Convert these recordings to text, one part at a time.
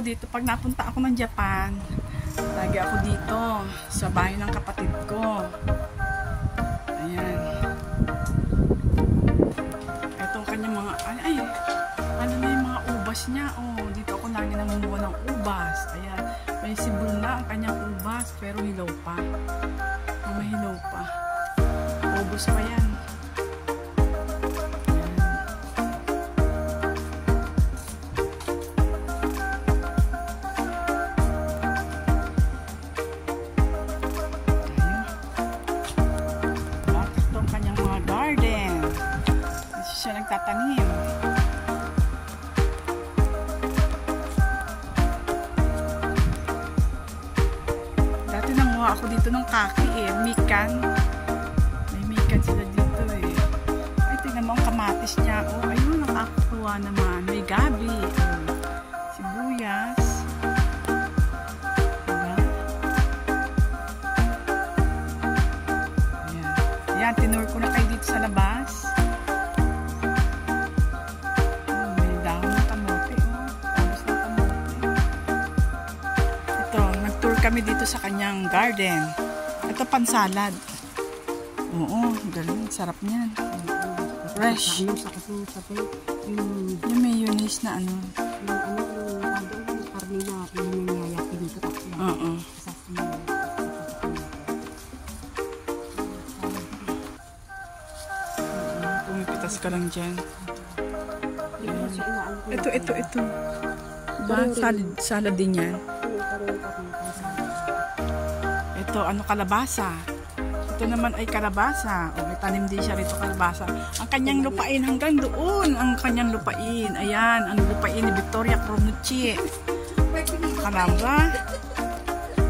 dito. Pag napunta ako ng Japan, lagi ako dito sa bahay ng kapatid ko. Ayan. Ito ang kanyang mga, ano na yung mga ubas niya. Oh, dito ako lagi namumuha ng ubas. Ayan. May sibol na ang kanyang ubas, pero hilaw pa. May hilaw pa. Ubos pa yan. Siya nagtatanim. Dati nanguha ako dito ng kaki mikan. May mikan sila dito Ay, tingnan mo ang kamatis niya. Oh, ayun, nakakatuwa naman. May gabi. Oh, sibuyas. Diba? Ayan. Ayan, tinur ko na kayo dito sa labas. Kami dito sa kanyang garden. Ito pansalad. Oo, galing. Sarap niyan. Fresh. Yung mayonnaise na ano. Oo. Pumipitas ka lang dyan. Ito. Diba? Salad din yan. Ito, kalabasa. Ito naman ay kalabasa. O, may tanim din siya rito kalabasa. Ang kanyang lupain hanggang doon. Ang kanyang lupain. Ayan, ang lupain ni Victoria Cronucci. Kalaba.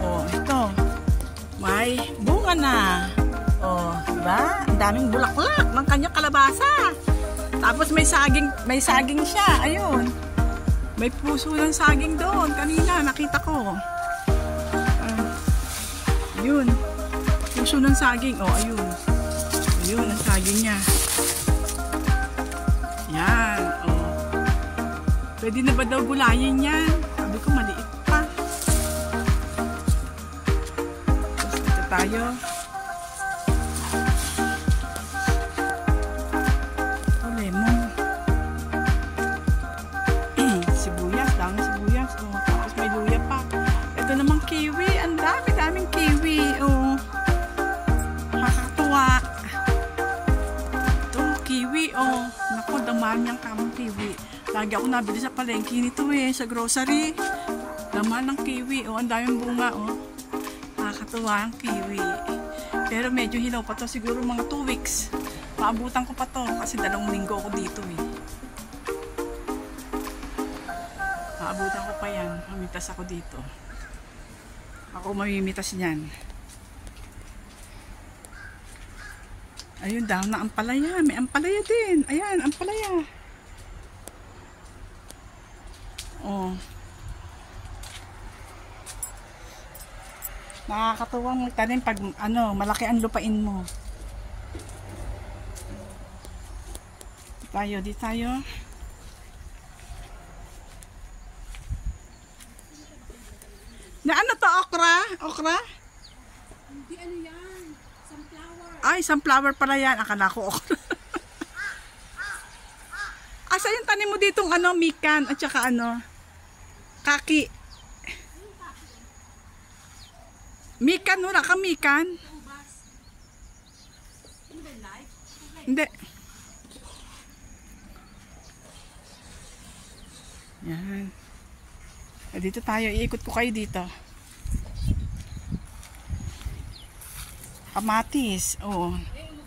O, ito. May bunga na. O, diba? Ang daming bulaklak ng kanyang kalabasa. Tapos may saging siya. Ayun. May puso ng saging doon. Kanina, nakita ko. Ayun. Puso ng saging. Oh, ayun. Ayun, ang saging niya. Yan. Oh. Pwede na ba daw gulayin yan? Sabi ko, maliit pa. Tapos dito tayo. Oh, lemon. Sibuyas. Dami sibuyas. Oh, tapos may luya pa. Ito namang kiwi. Ang daming kiwi. Oh. Nakakatuwa. Ito, kiwi. Oh. Naku, daman niyang kamang kiwi. Lagi ako nabili sa palengke nito sa grocery. Daman ng kiwi. Oh, ang daming bunga. Oh. Nakakatuwa ang kiwi. Pero medyo hilaw pa to. Siguro mga 2 weeks. Maabutan ko pa to. Kasi 2 linggo ako dito Maabutan ko pa yan. Mamitas ako dito. Ako mamimitas niyan. Ayun daw na ampalaya. May ampalaya din. Ayan, ampalaya. Oh. Nakakatuwang magtanim pag malaki ang lupain mo. Di tayo. Na ano to, okra? Okra? Hindi, ano yan? Sunflower. Ay, sunflower pala yan. Akala ko okra. Asa yung tanim mo ditong mikan at saka kaki. Mikan, wala ka mikan? Hindi. Yan. Dito tayo, iikot ko kayo dito. Kamatis. Oh.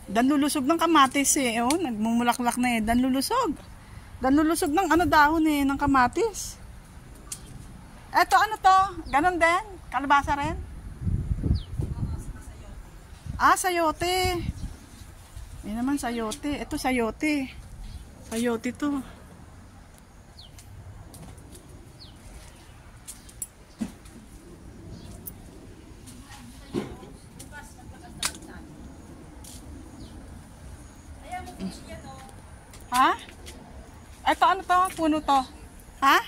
Danlulusog ng kamatis Oh, nagmumulaklak na Danlulusog. Danlulusog ng dahon ng kamatis. Eto to? Ganon din? Kalabasa rin? Sayote. Yan naman sayote. Ito sayote. Sayote to. Ha? Ito to? Puno to? Ha?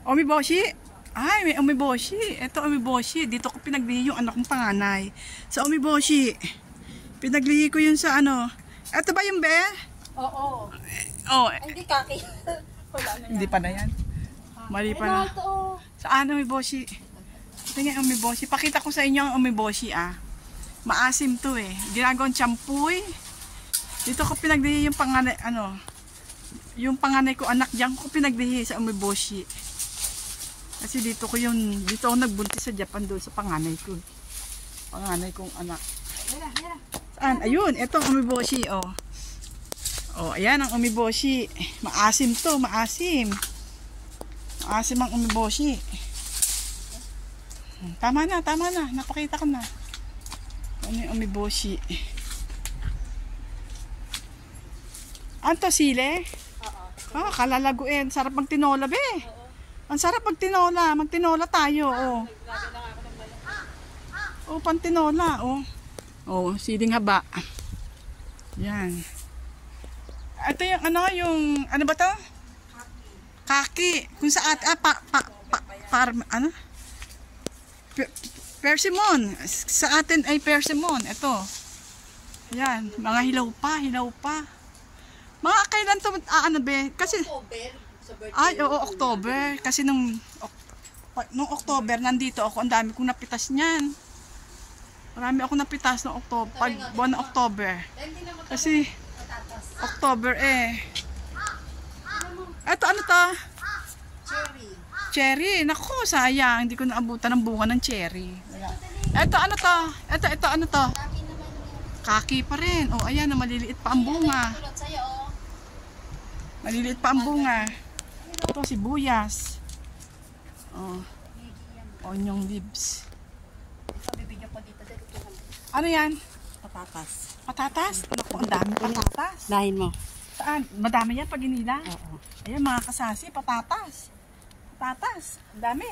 Omiboshi. Ay, may omiboshi. Ito omiboshi. Dito ko pinaglihi yung anak kong panganay. Sa omiboshi. Pinaglihi ko yun sa ano. Ito ba yung be? Oo. Oh, Hindi kaki. Wala na yan. hindi pa na yan. Mali pa na. Ito. Saan omiboshi? Ito nga omiboshi. Pakita ko sa inyo ang omiboshi Maasim to eh. Ginagawang champuy. Dito ko pinaglihi yung panganay, yung panganay ko anak diyan ko pinaglihi sa omiboshi. Kasi dito ako nagbuntis sa Japan doon sa panganay ko. Panganay kong anak. Mira. Saan? Ayun, ito ang umiboshi, oh. Oh, ayan ang umiboshi. Maasim to, maasim. Maasim ang umiboshi. Tama na. Napakita ko na. Ano yung umiboshi? Anto sile? Oo. Kalalaguin. Sarap magtinola, be. Ang sarap magtinola. Magtinola tayo, oh. Oh, pantinola, oh. Oh, siling haba. Yan. Ito yung ano ba to? Kaki. Kung sa persimmon. Sa atin ay persimmon. Ito. Yan, mga hilaw pa. Mga kailan to, be? Kasi, October. Kasi nung October, nandito ako, ang dami kong napitas niyan. Marami ako napitas ng buwan ng October. Kasi, October Ito, ano to? Cherry. Naku, sayang. Hindi ko naabutan ng bunga ng cherry. Ito, ano to? Ito, ano to? Kaki pa rin. Oh, ayan, maliliit pa ang bunga. Maliliit pa ang bunga. Ito, sibuyas. Oh. Onion leaves. Ano yan? Patatas? Naku, ang dami patatas. Lahin mo. Saan? Madami yan pag inila? Oo. Ayan, mga kasasi, patatas. Ang dami.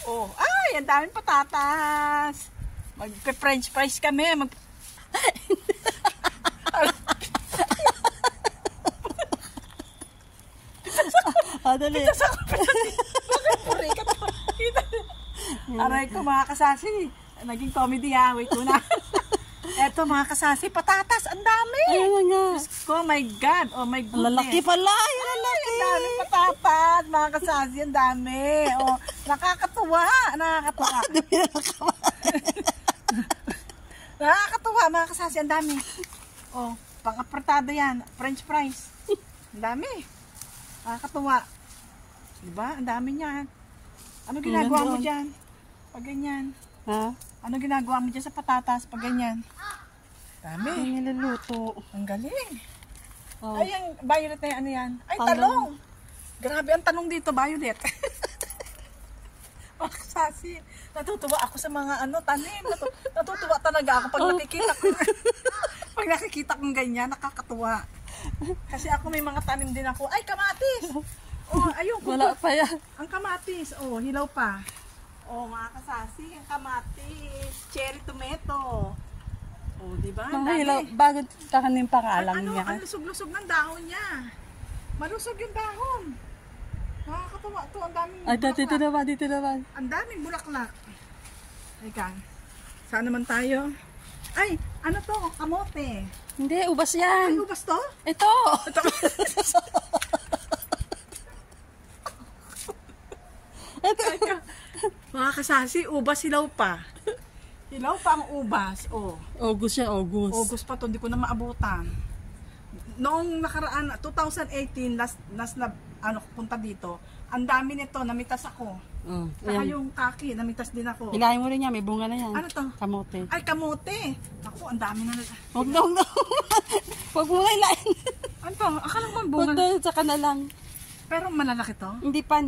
Oh, ay, ang daming patatas. Mag-french fries kami. Dali. Aray ko, mga kasasi. Naging comedy Wait muna. Eto, mga kasasi, patatas. Ang dami. Ayun nga. Oh my God. Oh my goodness. Lalaki pala. Yung lalaki. Ang dami patatas, mga kasasi. Ang dami. Oh, nakakatuwa. Nakakatuwa, mga kasasi. Ang dami. Oh, pang-apertada yan. French fries. Ang dami. Nakakatuwa. Diba? Ang dami niyan. Ano ginagawa mo dyan? Pag ganyan. Ha? Ano ginagawa mo dyan sa patatas pag ganyan? Dami. Ang niluluto. Ang galing. Oh. Ay, yung violet na yan, ano yan? Ay, Talong. talong. Grabe ang talong dito, violet. Makasasi. Natutuwa ako sa mga tanim. Natutuwa talaga ako pag nakikita ko. Pag nakikita kong ganyan, nakakatuwa. Kasi ako may mga tanim din ako. Ay, kamatis! Oh, ayun. Wala pa yan. Ang kamatis. Oh, hilaw pa. Oh, mga kasasi, ang kamatis. Cherry tomato. Oh, di ba? Ang Mga dami. hilaw, bago takanin pangalang niya. Ang lusog-lusog ng dahon niya. Malusog yung dahon. Nakakatuwa to. Ang daming Ay, bulaklak. dito naman. Ang daming bulaklak. Teka. Saan naman tayo? Ay, ano to? Kamote. Hindi, ubas Ay, yan. ubas to? Ito. Mga kasasi, ubas hilaw pa. Hilaw pa ang ubas. Oh. August yan, August. August pa to, hindi ko na maabutan. Noong nakaraan, 2018, last na punta dito, ang dami nito, namitas ako. Oh, Saka ayan. yung kaki, namitas din ako. Hilahin mo rin yan, may bunga na yan. Ano to? Kamote. Ay, kamote. Ako, ang dami na. Huwag na. Huwag mo nga hilahin. Ano to? Akala ko ang Huwag bunga. na, saka na lang. Pero malalaki to. Hindi pa.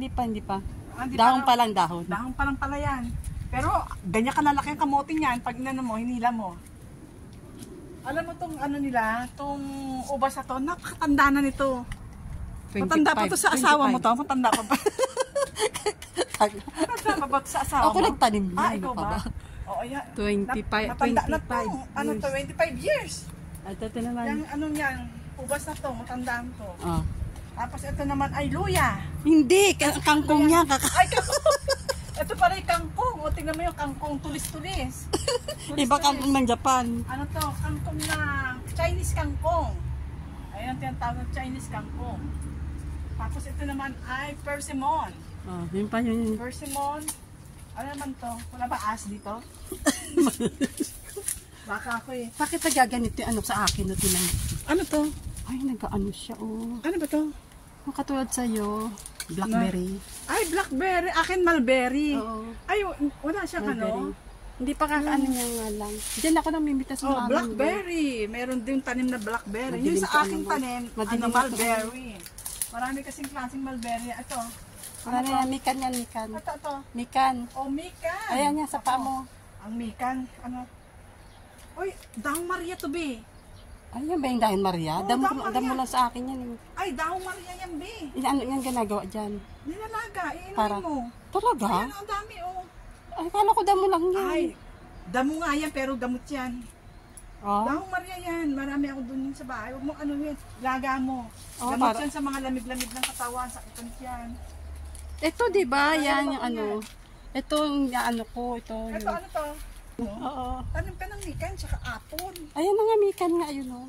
Ah, di Dahon pa pa lang, dahon. Dahon pa lang pala yan. Pero, ganyan kalalaki ang kamote niyan. Pag inano mo, hinila mo. Alam mo tong nila, tong ubas na to, napakatanda na nito. Matanda pa to sa asawa mo to. Matanda pa ba? Matanda pa ba to sa asawa Ako mo? nagtanim niya. Ikaw ano pa ba? Oo, yan. 25 Matanda na to. 25 Ano to, 25 years. Ay, ito naman. Yung ano niyan, ubas na to, matandaan to. Oh. Tapos ito naman ay luya. Hindi, kangkong niya. Ay, kangkong. Ito pala yung kangkong. O, tingnan mo yung kangkong tulis-tulis. Iba kangkong ng Japan. Ano to? Kangkong na Chinese kangkong. Ayan, tinatawag Chinese kangkong. Tapos ito naman ay persimmon. Oh, yun pa yun. Persimmon. Ano naman to? Wala ba as dito? Baka ako eh. Bakit nagaganito yung ano sa akin? No, tinang... Ano to? Ay, nag-ano siya, oh. Ano ba to? Ang katulad sa'yo, blackberry. Ay, blackberry. Akin mulberry. Oo. Ay, wala siyang Mulberry. ano. Hindi pa kakaano niya nga lang. Diyan ako namimitas ng Oh, amin. blackberry. Meron din tanim na blackberry. Madilim Yung ka sa aking naman. tanim, Madilim ano, ka mulberry. Marami kasing klaseng mulberry. Ito. Marami na mikan yan, mikan. Ito. Mikan. Oh, mikan. Ayan yan, sa paa mo. Ang mikan. Ano? Uy, Daong Maria to be. Ayan ba yung dahon Maria? Oo, Damo, dahon Maria. damo lang sa akin yan. Ay, Daong Maria yan be. Ano yan ginagawa dyan? Nilalaga. Iinumin Para. mo. Talaga? Ayan, ang dami oh. Ay, kala ko damo lang yan. Ay, damo nga yan pero gamot yan. Oh? Daong Maria yan. Marami ako dun sa bahay. Huwag mo ano yun. Laga mo. Oh, Gamot para- yan sa mga lamig-lamig ng katawan. Sakitan yan. Ito, di ba? Ay, Yan ano yung ba ano. Ito yung ano ko. Ito Ito yung... ano to? Oo. Tanim ka ng mikan tsaka apple. Ayan na nga, mikan nga. Ayun, oh.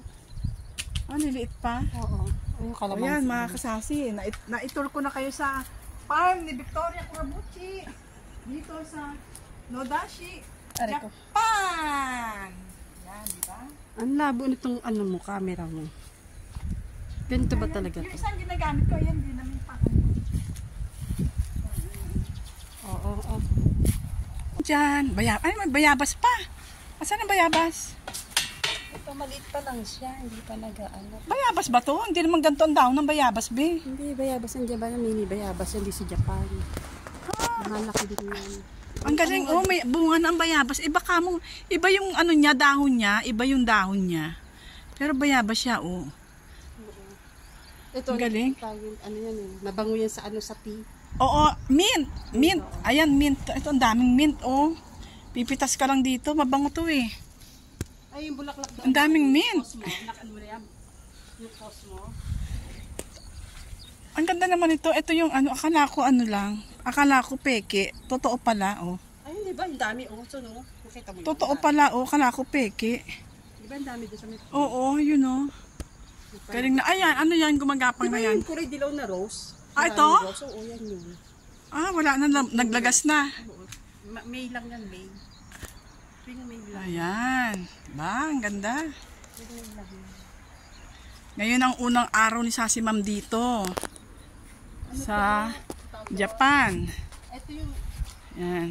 Ah, niliit pa. Oo. Ayun, O kalamansi. yan, mga kasasi. Naitur ko na kayo sa farm ni Victoria Kurabuchi. Dito sa Nodashi, Aray ko. Japan. Yan, di ba? Ang labo nitong ano mo, camera mo. Ganito ba talaga Yung to? isang ginagamit ko, yan din namin pa. Oo, oo. Diyan, ay may bayabas pa. Asan ang bayabas? Ito, maliit pa lang siya. Hindi pa nag-ano. Bayabas ba to? Hindi naman ganito ang daon ng bayabas, be. Hindi, bayabas. Hindi ba na mini bayabas? Hindi sa Japan. Mahalaki din yan. Ang galing, oh, may bunga na ang bayabas. Iba iba yung ano niya, dahon niya, iba yung dahon niya. Pero bayabas siya, oh. Ito, Ang galing. Ano yan eh. Nabango yan sa ano sa tea. Oo, mint. Mint. Ayan, mint. Ito, ang daming mint, oh. Pipitas ka lang dito, mabango to eh. Ay, yung bulaklak doon. Ang daming mint. Cosmo. Nakan mo na yan. Yung cosmo. Ang ganda naman ito. Ito yung ano, akala ko ano lang. Akala ko peke. Totoo pala, oh. Ay, di ba? Ang dami. Oh, so, no? Nakita mo yun? Totoo pala, oh. Akala ko peke. Di ba ang dami doon sa may... Oo, yun, oh. Galing na. Ayan, ano yan, gumagapang Di ba na yan. yung kulay dilaw na rose? Ah, ito? Rose? Oo, yan yun. Ah, wala na, naglagas na. Oo. May lang yan, May. May lang. Ayan. Ba, ang ganda. May lang. Ngayon ang unang araw ni Sasi Ma'am dito. Sa Japan. Ito yung... Yan.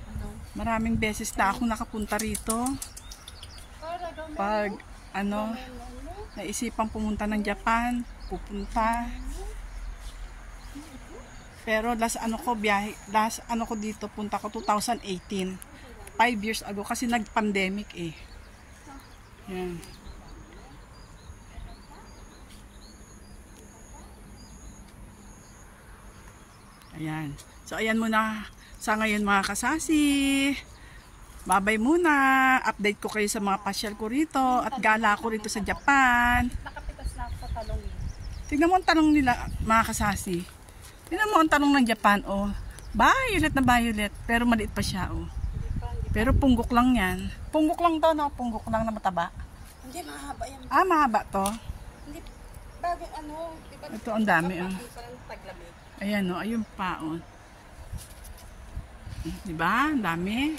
Ano? Maraming beses na akong nakapunta rito. Pag, ano, naisipang pumunta ng Japan, pupunta. Pero last ano ko dito, punta ko 2018. 5 years ago kasi nag-pandemic eh. Yan. Ayan. So ayan muna sa ngayon mga kasasi. Babay muna. Update ko kayo sa mga pasyal ko rito at gala ko rito sa Japan. Nakapitas na ako sa talong yun. Tingnan mo ang tanong nila mga kasasi. Tingnan mo ang tanong ng Japan, oh. Violet na violet, pero maliit pa siya, oh. Pero punggok lang yan. Punggok lang to, no? Punggok lang na mataba. Hindi, mahaba yan. Ah, mahaba to. Hindi, bagay ano, di ba? Ito, ang dami, oh. Parang taglamig. Ayan, oh. Ayun pa, oh. Diba? Ang dami.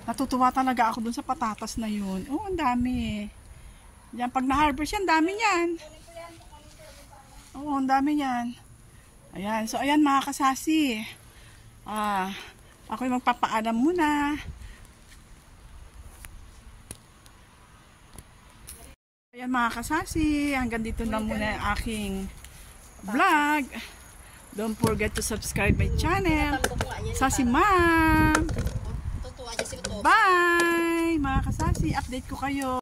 Natutuwa talaga ako dun sa patatas na yun. Oh, ang dami. Yan, pag na-harvest yan, dami yan. Oo, ang dami yan. Ayan, so ayan mga kasasi. Ako'y magpapaalam muna. Ayan mga kasasi, hanggang dito na muna ang aking vlog. Don't forget to subscribe my channel. Sasi Ma'am. Tutuwa niya si Uto. Bye! Mga kasasi, update ko kayo.